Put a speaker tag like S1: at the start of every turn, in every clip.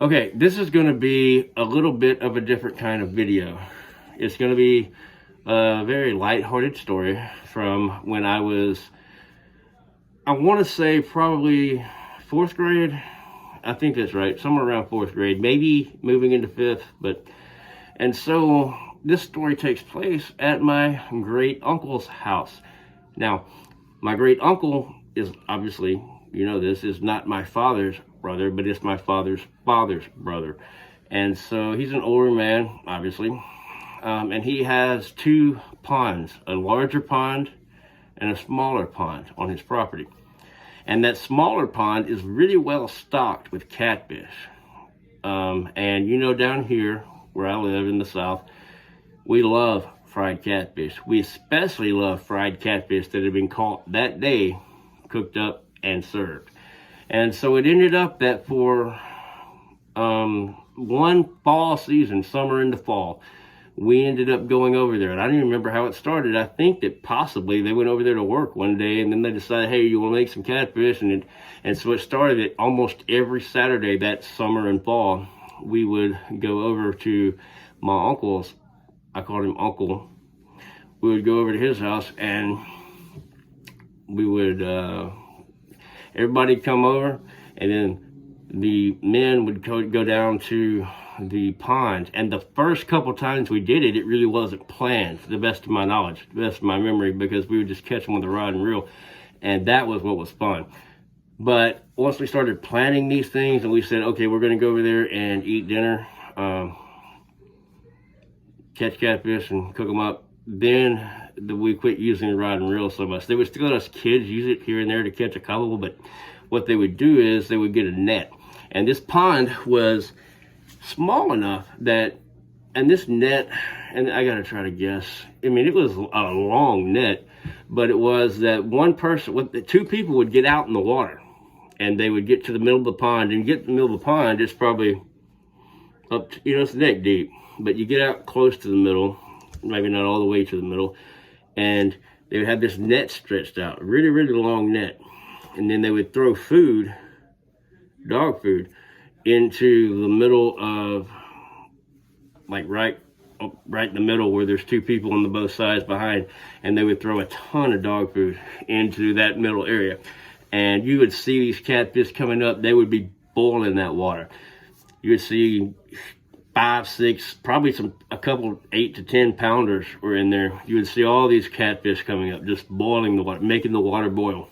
S1: Okay, this is going to be a little bit of a different kind of video. It's going to be a very lighthearted story from when I was, I want to say probably 4th grade. I think that's right, somewhere around 4th grade, maybe moving into 5th. And so this story takes place at my great uncle's house. Now, my great uncle is obviously, you know, this is not my father's brother, but it's my father's brother. And so he's an older man, obviously. And he has 2 ponds, a larger pond and a smaller pond on his property. And that smaller pond is really well stocked with catfish. And you know, down here where I live in the South, we love fried catfish. We especially love fried catfish that have been caught that day, cooked up and served. And so it ended up that for one fall season, summer into fall, we ended up going over there. And I don't even remember how it started. I think that possibly they went over there to work one day, and then they decided, hey, you want to make some catfish? And so it started at almost every Saturday that summer and fall. We would go over to my uncle's, I called him Uncle. We would go over to his house, and we would, everybody come over, and then the men would go down to the pond. And the first couple times we did it, it really wasn't planned, to the best of my knowledge, to the best of my memory, because we would just catch them with a rod and reel, and that was what was fun. But once we started planning these things, and we said, okay, we're going to go over there and eat dinner, catch catfish and cook them up, then we quit using the rod and reel so much. They would still let us kids use it here and there to catch a couple, but what they would do is they would get a net. And this pond was small enough that, and this net, and I gotta try to guess, I mean, it was a long net, but it was that one person, 2 people would get out in the water, and they would get to the middle of the pond, and get to the middle of the pond, it's probably up to, you know, it's neck deep, but you get out close to the middle, maybe not all the way to the middle, and they would have this net stretched out, really, really long net, and then they would throw food, dog food, into the middle of, like right in the middle where there's 2 people on the both sides behind, and they would throw a ton of dog food into that middle area. And you would see these catfish coming up, they would be boiling that water. You would see 5, 6, probably a couple 8 to 10 pounders were in there. You would see all these catfish coming up, just boiling the water, making the water boil.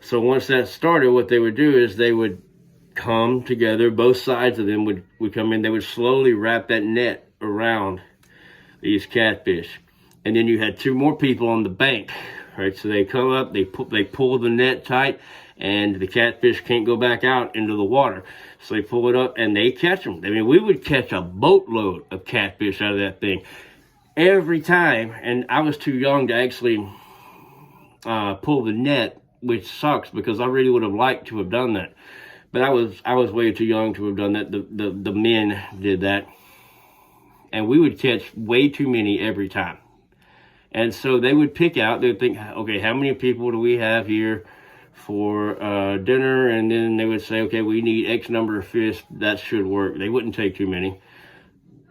S1: So once that started, what they would do is they would come together, both sides of them would come in, they would slowly wrap that net around these catfish. And then you had 2 more people on the bank, right? So they come up, they pull the net tight, and the catfish can't go back out into the water. So they pull it up and they catch them. I mean, we would catch a boatload of catfish out of that thing every time. And I was too young to actually pull the net, which sucks because I really would have liked to have done that. But I was way too young to have done that. The men did that. And we would catch way too many every time. And so they would pick out, they'd think, okay, how many people do we have here for dinner? And then they would say, okay, we need X number of fish. That should work. They wouldn't take too many.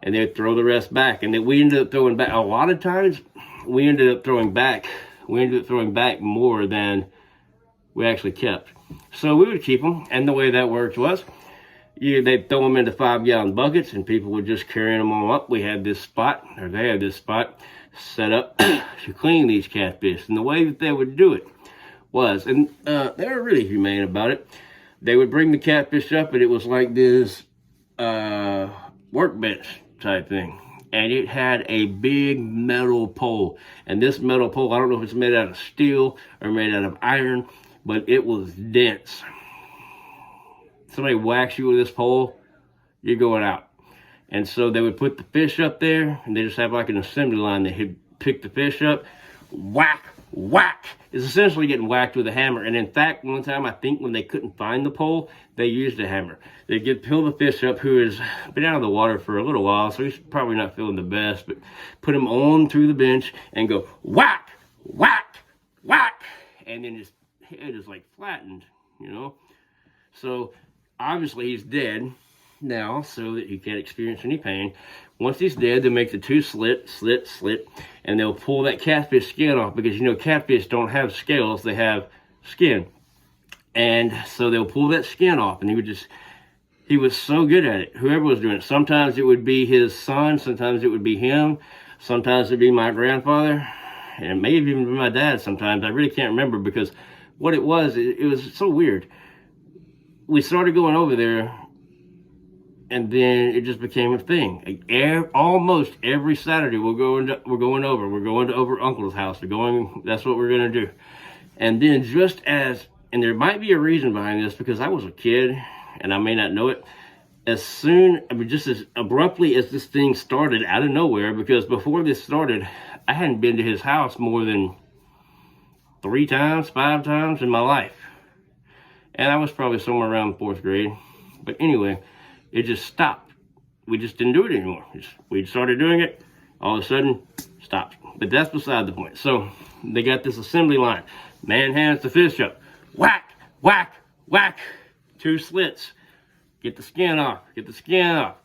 S1: And they'd throw the rest back. And then we ended up throwing back, a lot of times, we ended up throwing back more than we actually kept. So we would keep them, and the way that worked was, they'd throw them into 5-gallon buckets, and people would just carry them all up. They had this spot set up to clean these catfish. And the way that they would do it was, and they were really humane about it, they would bring the catfish up, and it was like this workbench type thing. And it had a big metal pole. And this metal pole, I don't know if it's made out of steel or made out of iron, but it was dense. Somebody whacks you with this pole, you're going out. And so they would put the fish up there, and they just have like an assembly line. They'd pick the fish up, whack, whack. It's essentially getting whacked with a hammer. And in fact, one time, I think when they couldn't find the pole, they used a hammer. They'd pull the fish up, who has been out of the water for a little while, so he's probably not feeling the best, but put him on through the bench and go whack, whack, whack. And then his head is like flattened, you know. So obviously he's dead now, so that he can't experience any pain. Once he's dead, they'll make the two slit, and they'll pull that catfish skin off, because you know catfish don't have scales, they have skin. And so they'll pull that skin off, and he was so good at it, whoever was doing it. Sometimes it would be his son, sometimes it would be him, sometimes it'd be my grandfather, and it may have even been my dad sometimes. I really can't remember, because what it was so weird. We started going over there, and then it just became a thing. Almost every Saturday we're going to over Uncle's house. That's what we're gonna do. And then and there might be a reason behind this, because I was a kid and I may not know it. Just as abruptly as this thing started out of nowhere, because before this started, I hadn't been to his house more than 5 times in my life. And I was probably somewhere around 4th grade. But anyway, it just stopped. We just didn't do it anymore. We started doing it, all of a sudden, stopped. But that's beside the point. So they got this assembly line. Man hands the fish up. Whack, whack, whack. 2 slits. Get the skin off.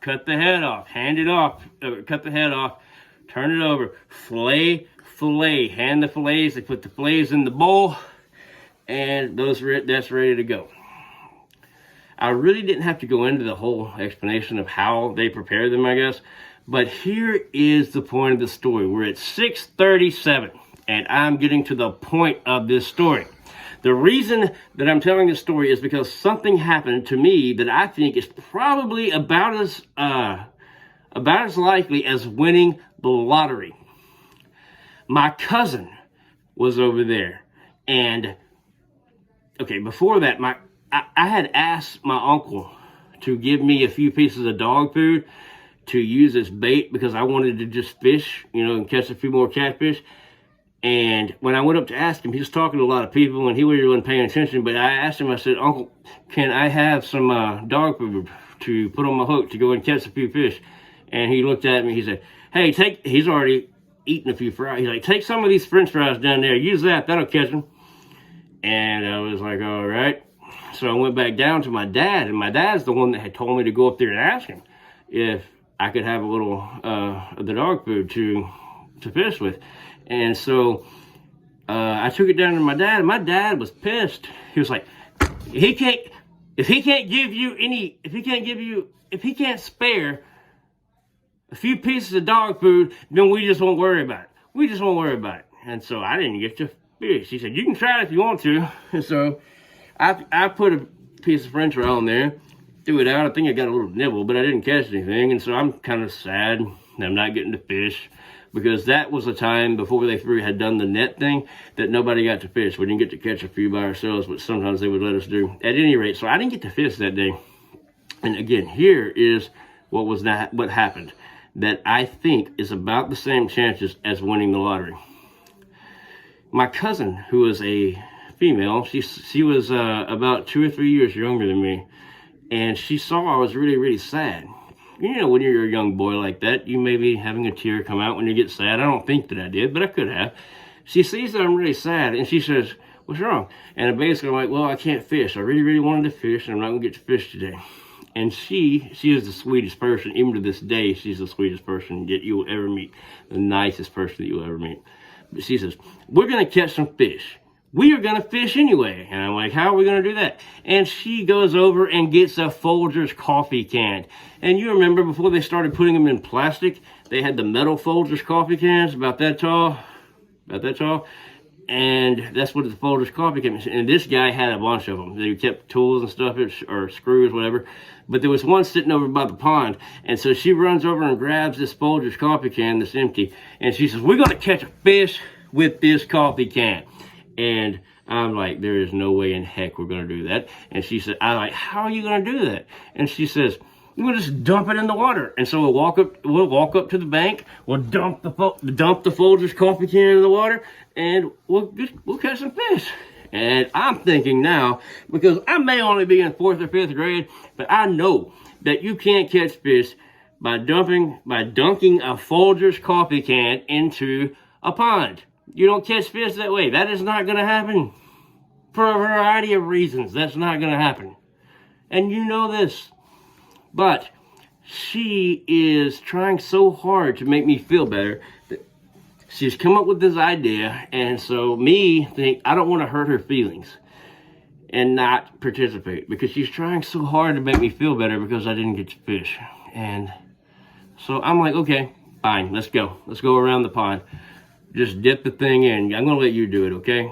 S1: Cut the head off. Hand it off. Cut the head off. Turn it over. Fillet. Hand the fillets. They put the fillets in the bowl. And that's ready to go. I really didn't have to go into the whole explanation of how they prepare them, I guess. But here is the point of the story. We're at 6:37, and I'm getting to the point of this story. The reason that I'm telling this story is because something happened to me that I think is probably about as likely as winning the lottery. My cousin was over there, and okay, before that, I had asked my uncle to give me a few pieces of dog food to use as bait, because I wanted to just fish, and catch a few more catfish. And when I went up to ask him, he was talking to a lot of people and he really wasn't paying attention. But I asked him, I said, "Uncle, can I have some dog food to put on my hook to go and catch a few fish?" And he looked at me, he said, "Hey, he's already eaten a few fries. He's like, take some of these French fries down there, use that'll catch them." And I was like, all right. So I went back down to my dad, and my dad's the one that had told me to go up there and ask him if I could have a little of the dog food to fish with. And so I took it down to my dad, and my dad was pissed. He was like, if he can't spare a few pieces of dog food, then we just won't worry about it. And so I didn't get to fish. He said, "You can try it if you want to." And so I put a piece of French fry on there, threw it out. I think I got a little nibble, but I didn't catch anything. And so I'm kind of sad that I'm not getting to fish, because that was a time before they had done the net thing that nobody got to fish. We didn't get to catch a few by ourselves, but sometimes they would let us do. At any rate, so I didn't get to fish that day. And again, here is what happened that I think is about the same chances as winning the lottery. My cousin, who was a female, she was about 2 or 3 years younger than me, and she saw I was really, really sad. When you're a young boy like that, you may be having a tear come out when you get sad. I don't think that I did, but I could have. She sees that I'm really sad, and she says, "What's wrong?" And basically I'm like, "Well, I can't fish. I really, really wanted to fish, and I'm not going to get to fish today." And she is the sweetest person. Even to this day, she's the sweetest person that you will ever meet. The nicest person that you'll ever meet. But she says, "We're going to catch some fish. We are going to fish anyway." And I'm like, "How are we going to do that?" And she goes over and gets a Folgers coffee can. And you remember before they started putting them in plastic, they had the metal Folgers coffee cans about that tall. And that's what the Folgers coffee can is. And this guy had a bunch of them. They kept tools and stuff, or screws, whatever. But there was one sitting over by the pond. And so she runs over and grabs this Folgers coffee can that's empty. And she says, "We're going to catch a fish with this coffee can." And I'm like, "There is no way in heck we're going to do that." And she said, I'm like, "How are you going to do that?" And she says, "We'll just dump it in the water." And so we'll walk up to the bank, we'll dump the Folgers coffee can in the water, and we'll catch some fish. And I'm thinking now, because I may only be in 4th or 5th grade, but I know that you can't catch fish by dunking a Folgers coffee can into a pond. You don't catch fish that way. That is not going to happen. For a variety of reasons, that's not going to happen. And you know this. But she is trying so hard to make me feel better that she's come up with this idea. And so me think I don't want to hurt her feelings and not participate, because she's trying so hard to make me feel better because I didn't get to fish. And so I'm like, okay, fine, let's go. Let's go around the pond. Just dip the thing in. I'm going to let you do it, okay?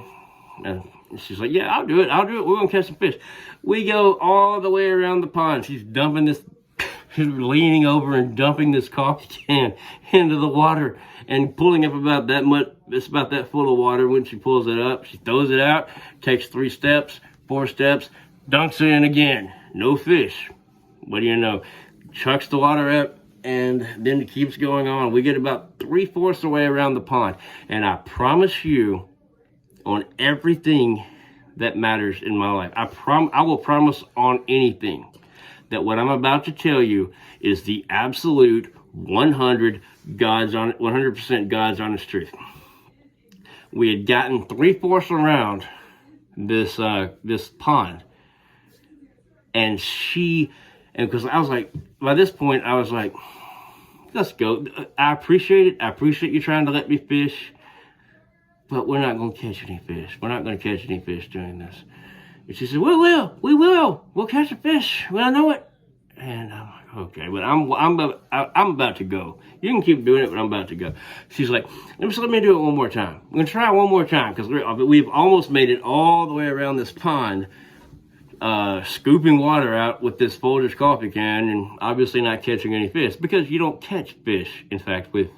S1: And she's like, yeah, I'll do it. We're going to catch some fish. We go all the way around the pond. She's dumping this, she's leaning over and dumping this coffee can into the water and pulling up about that much. It's about that full of water. When she pulls it up, she throws it out, takes 3 steps, 4 steps, dunks it in again. No fish. What do you know? Chucks the water up, and then it keeps going on. We get about 3/4 of the way around the pond. And I promise you, on everything that matters in my life, I will promise on anything that what I'm about to tell you is the absolute 100% God's honest truth. We had gotten 3/4 around this pond, and because I was like, by this point I was like, let's go. I appreciate it. I appreciate you trying to let me fish, but we're not going to catch any fish. We're not going to catch any fish doing this. And she said, we will. We'll catch a fish. Well, I know it. And I'm like, okay, but I'm about to go. You can keep doing it, but I'm about to go. She's like, let me do it one more time. I'm going to try one more time, because we've almost made it all the way around this pond, scooping water out with this Folgers coffee can, and obviously not catching any fish, because you don't catch fish, in fact, with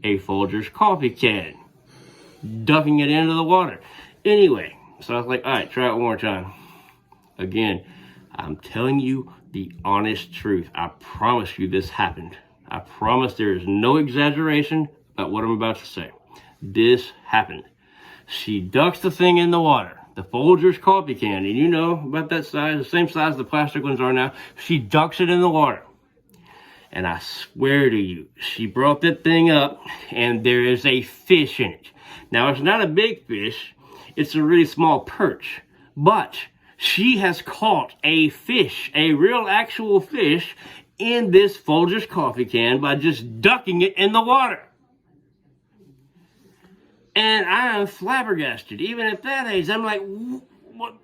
S1: a Folgers coffee can. Ducking it into the water. Anyway, so I was like, all right, try it one more time. Again, I'm telling you the honest truth. I promise you this happened. I promise there is no exaggeration about what I'm about to say. This happened. She ducks the thing in the water, the Folgers coffee can, and you know about that size, the same size the plastic ones are now. She ducks it in the water. And I swear to you, she brought that thing up, and there is a fish in it. Now, it's not a big fish. It's a really small perch. But she has caught a fish, a real actual fish, in this Folgers coffee can by just ducking it in the water. And I am flabbergasted. Even at that age, I'm like, what?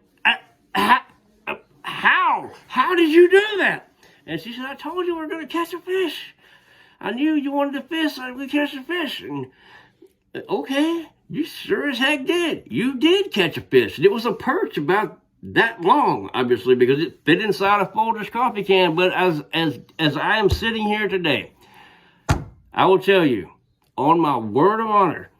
S1: How? How did you do that? And she said, I told you we were going to catch a fish. I knew you wanted to fish, so we catch a fish. And okay, you sure as heck did. You did catch a fish. It was a perch about that long, obviously, because it fit inside a Folgers coffee can. But as I am sitting here today, I will tell you, on my word of honor,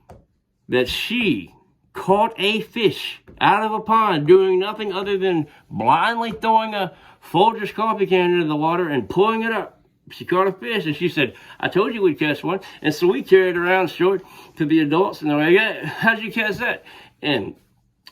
S1: that she caught a fish out of a pond doing nothing other than blindly throwing a Folgers coffee can into the water and pulling it up. She caught a fish, and she said, I told you we'd catch one. And so we carried it around, showed it to the adults, and they're like, yeah, how'd you catch that? And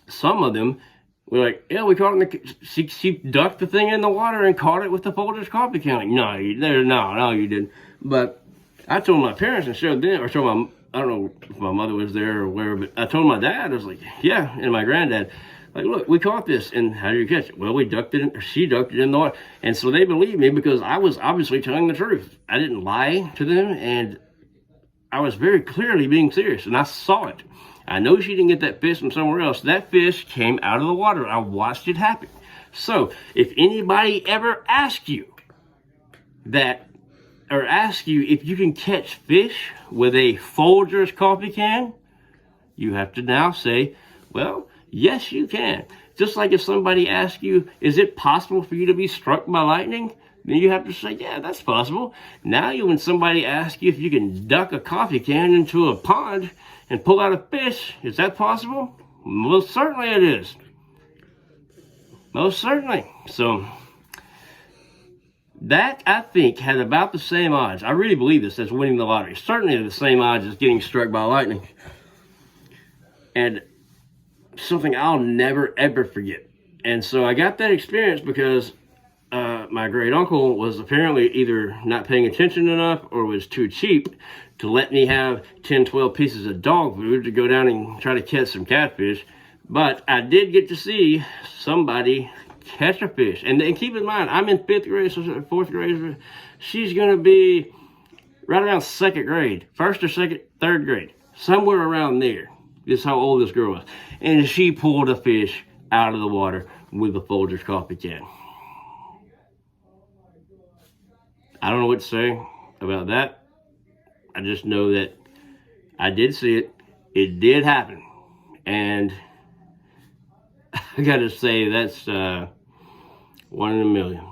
S1: some of them were like, yeah, we caught it. She ducked the thing in the water and caught it with the Folgers coffee can. Like, no, you didn't. But I told my parents and showed them, or told I don't know if my mother was there or where, but I told my dad, I was like, yeah, and my granddad, like, look, we caught this. And how did you catch it? Well, she ducked it in the water. And so they believed me because I was obviously telling the truth. I didn't lie to them, and I was very clearly being serious, and I saw it. I know she didn't get that fish from somewhere else. That fish came out of the water. I watched it happen. So if anybody ever asks you that, or ask you if you can catch fish with a Folgers coffee can, you have to now say, well, yes, you can. Just like if somebody asks you, is it possible for you to be struck by lightning? Then you have to say, yeah, that's possible. Now when somebody asks you if you can duck a coffee can into a pond and pull out a fish, is that possible? Most certainly it is. Most certainly. So that, I think, had about the same odds. I really believe this, as winning the lottery. Certainly the same odds as getting struck by lightning. And something I'll never, ever forget. And so I got that experience because my great uncle was apparently either not paying attention enough or was too cheap to let me have 10, 12 pieces of dog food to go down and try to catch some catfish. But I did get to see somebody catch a fish. And keep in mind, I'm in 5th grade, so 4th grade. She's going to be right around 2nd grade, 1st or 2nd, 3rd grade, somewhere around there. This is how old this girl was. And she pulled a fish out of the water with a Folgers coffee can. I don't know what to say about that. I just know that I did see it. It did happen. And I gotta say, that's 1 in a million.